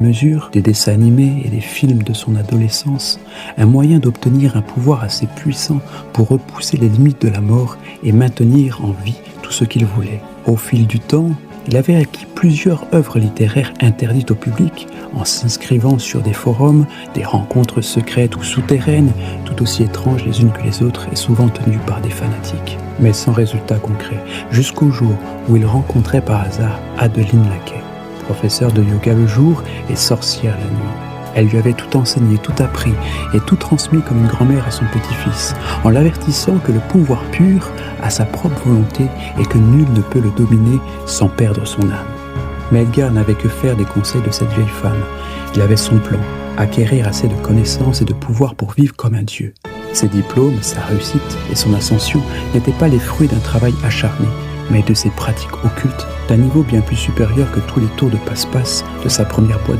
mesure des dessins animés et des films de son adolescence, un moyen d'obtenir un pouvoir assez puissant pour repousser les limites de la mort et maintenir en vie tout ce qu'il voulait. Au fil du temps, il avait acquis plusieurs œuvres littéraires interdites au public en s'inscrivant sur des forums, des rencontres secrètes ou souterraines, tout aussi étranges les unes que les autres et souvent tenues par des fanatiques. Mais sans résultat concret, jusqu'au jour où il rencontrait par hasard Adeline Laquet, professeure de yoga le jour et sorcière la nuit. Elle lui avait tout enseigné, tout appris et tout transmis comme une grand-mère à son petit-fils, en l'avertissant que le pouvoir pur a sa propre volonté et que nul ne peut le dominer sans perdre son âme. Mais Edgar n'avait que faire des conseils de cette vieille femme. Il avait son plan, acquérir assez de connaissances et de pouvoir pour vivre comme un dieu. Ses diplômes, sa réussite et son ascension n'étaient pas les fruits d'un travail acharné, mais de ses pratiques occultes d'un niveau bien plus supérieur que tous les tours de passe-passe de sa première boîte de